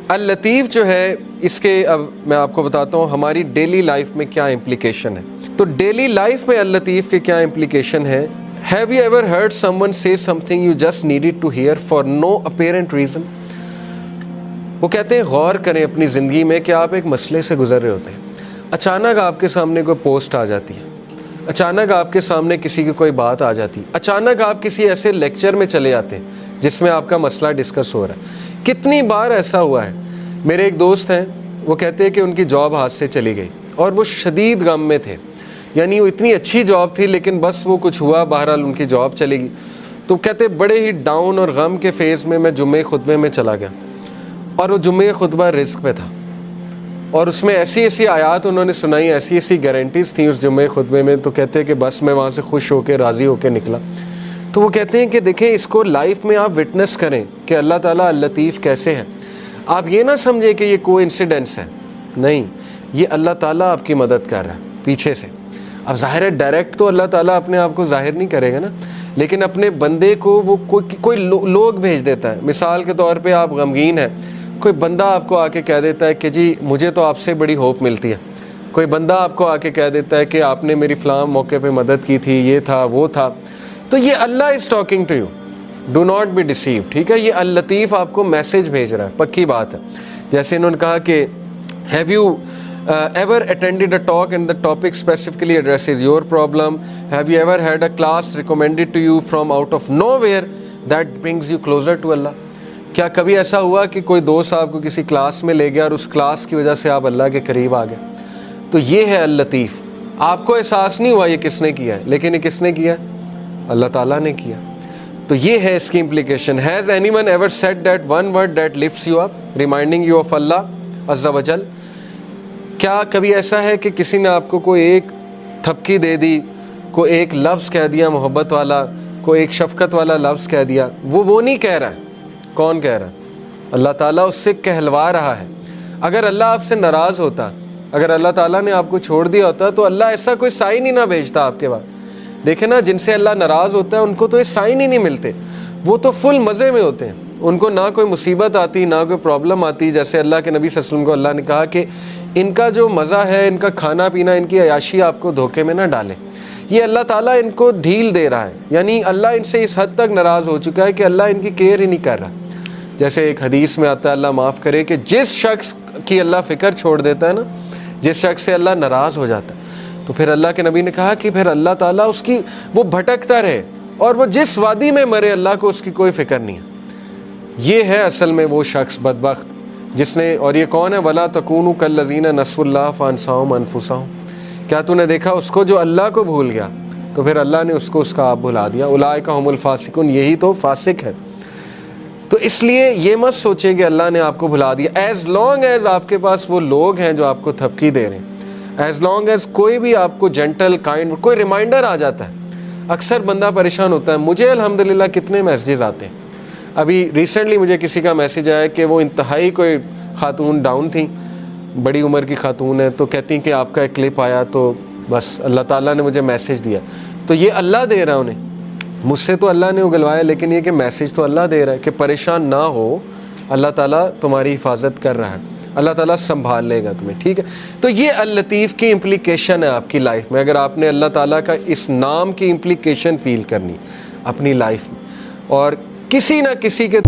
اللطیف جو ہے اس کے اب میں آپ کو بتاتا ہوں ہماری ڈیلی لائف میں کیا امپلیکیشن ہے. تو ڈیلی لائف میں اللطیف کے کیا امپلیکیشن ہے. Have you ever heard someone say something you just needed to hear for no apparent reason؟ وہ کہتے ہیں غور کریں اپنی زندگی میں کہ آپ ایک مسئلے سے گزر رہے ہوتے ہیں, اچانک آپ کے سامنے کوئی پوسٹ آ جاتی ہے, اچانک آپ کے سامنے کسی کی کوئی بات آ جاتی ہے, اچانک آپ کسی ایسے لیکچر میں چلے جاتے ہیں جس میں آپ کا مسئلہ ڈسکس ہو رہا ہے. کتنی بار ایسا ہوا ہے. میرے ایک دوست ہیں, وہ کہتے ہیں کہ ان کی جاب ہاتھ سے چلی گئی اور وہ شدید غم میں تھے. یعنی وہ اتنی اچھی جاب تھی لیکن بس وہ کچھ ہوا, بہرحال ان کی جاب چلے گی. تو کہتے بڑے ہی ڈاؤن اور غم کے فیز میں جمعے خطبے میں چلا گیا, اور وہ جمعے خطبہ رزق پہ تھا, اور اس میں ایسی ایسی آیات انہوں نے سنائی, ایسی ایسی گارنٹیز تھیں اس جمعے خطبے میں. تو کہتے ہیں کہ بس میں وہاں سے خوش ہو کے راضی ہو کے نکلا. تو وہ کہتے ہیں کہ دیکھیں اس کو لائف میں آپ وٹنس کریں کہ اللہ تعالیٰ اللطیف کیسے ہے. آپ یہ نہ سمجھیں کہ یہ کوئی انسیڈنس ہے, نہیں, یہ اللہ تعالیٰ آپ کی مدد کر رہا ہے پیچھے سے. اب ظاہر ہے ڈائریکٹ تو اللہ تعالیٰ اپنے آپ کو ظاہر نہیں کرے گا نا, لیکن اپنے بندے کو وہ کوئی لوگ بھیج دیتا ہے. مثال کے طور پہ آپ غمگین ہیں, کوئی بندہ آپ کو آ کے کہہ دیتا ہے کہ جی مجھے تو آپ سے بڑی ہوپ ملتی ہے. کوئی بندہ آپ کو آ کے کہہ دیتا ہے کہ آپ نے میری فلاں موقع پہ مدد کی تھی, یہ تھا وہ تھا. تو یہ اللہ is talking to you, do not be deceive. ٹھیک ہے, یہ اللطیف آپ کو میسج بھیج رہا ہے, پکی بات ہے. جیسے انہوں نے کہا کہ have you ever attended a talk and the topic specifically addresses your problem? Have you ever had a class recommended to you from out of nowhere that brings you closer to Allah? کیا کبھی ایسا ہوا کہ کوئی دوست آپ کو کسی کلاس میں لے گیا اور اس کلاس کی وجہ سے آپ اللہ کے قریب آ گئے؟ تو یہ ہے اللطیف. آپ کو احساس نہیں ہوا یہ کس نے کیا ہے, لیکن یہ کس نے کیا ہے؟ اللہ تعالیٰ نے کیا. تو یہ ہے اس کی implication. Has anyone ever said that one word that lifts you up, reminding you of Allah Azza wa Jal? کیا کبھی ایسا ہے کہ کسی نے آپ کو کوئی ایک تھپکی دے دی, کوئی ایک لفظ کہہ دیا محبت والا, کوئی ایک شفقت والا لفظ کہہ دیا؟ وہ نہیں کہہ رہا ہے. کون کہہ رہا ہے؟ اللہ تعالیٰ اس سے کہلوا رہا ہے. اگر اللہ آپ سے ناراض ہوتا, اگر اللہ تعالیٰ نے آپ کو چھوڑ دیا ہوتا تو اللہ ایسا کوئی سائن ہی نہ بھیجتا آپ کے بعد. دیکھیں نا, جن سے اللہ ناراض ہوتا ہے ان کو تو یہ سائن ہی نہیں ملتے, وہ تو فل مزے میں ہوتے ہیں, ان کو نہ کوئی مصیبت آتی نہ کوئی پرابلم آتی. جیسے اللہ کے نبی صلی اللہ علیہ وسلم کو اللہ نے کہا کہ ان کا جو مزہ ہے, ان کا کھانا پینا, ان کی عیاشی آپ کو دھوکے میں نہ ڈالے. یہ اللہ تعالیٰ ان کو ڈھیل دے رہا ہے, یعنی اللہ ان سے اس حد تک ناراض ہو چکا ہے کہ اللہ ان کی کیئر ہی نہیں کر رہا. جیسے ایک حدیث میں آتا ہے, اللہ معاف کرے, کہ جس شخص کی اللہ فکر چھوڑ دیتا ہے نا, جس شخص سے اللہ ناراض ہو جاتا ہے, تو پھر اللہ کے نبی نے کہا کہ پھر اللہ تعالیٰ اس کی وہ بھٹکتا رہے, اور وہ جس وادی میں مرے اللہ کو اس کی کوئی فکر نہیں ہے. یہ ہے اصل میں وہ شخص بدبخت جس نے, اور یہ کون ہے؟ وَلَا تَكُونُوا كَالَّذِينَ نَسُوا اللَّهَ فَأَنسَاهُمْ أَنفُسَهُمْ. کیا تو نے دیکھا اس کو جو اللہ کو بھول گیا تو پھر اللہ نے اس کو اس کا آپ بھلا دیا. اولئک هم الفاسقون, یہی تو فاسق ہے. تو اس لیے یہ مت سوچیں کہ اللہ نے آپ کو بھلا دیا. ایز لانگ ایز آپ کے پاس وہ لوگ ہیں جو آپ کو تھپکی دے رہے ہیں, ایز لانگ ایز کوئی بھی آپ کو جینٹل کائنڈ کوئی ریمائنڈر آ جاتا ہے. اکثر بندہ پریشان ہوتا ہے. مجھے الحمدللہ کتنے میسیجز آتے ہیں. ابھی ریسنٹلی مجھے کسی کا میسیج آیا کہ وہ انتہائی کوئی خاتون ڈاؤن تھیں, بڑی عمر کی خاتون ہے, تو کہتی ہیں کہ آپ کا ایک کلپ آیا تو بس اللہ تعالیٰ نے مجھے میسیج دیا. تو یہ اللہ دے رہا ہے انہیں, مجھ سے تو اللہ نے اگلوایا, لیکن یہ کہ میسیج تو اللہ دے رہا ہے کہ پریشان نہ ہو, اللہ تعالیٰ تمہاری حفاظت کر رہا ہے, اللہ تعالیٰ سنبھال لے گا تمہیں. ٹھیک ہے, تو یہ اللطیف کی امپلیکیشن ہے آپ کی لائف میں. اگر آپ نے اللہ تعالیٰ کا اس نام کی امپلیکیشن فیل کرنی اپنی لائف میں, اور کسی نہ کسی کے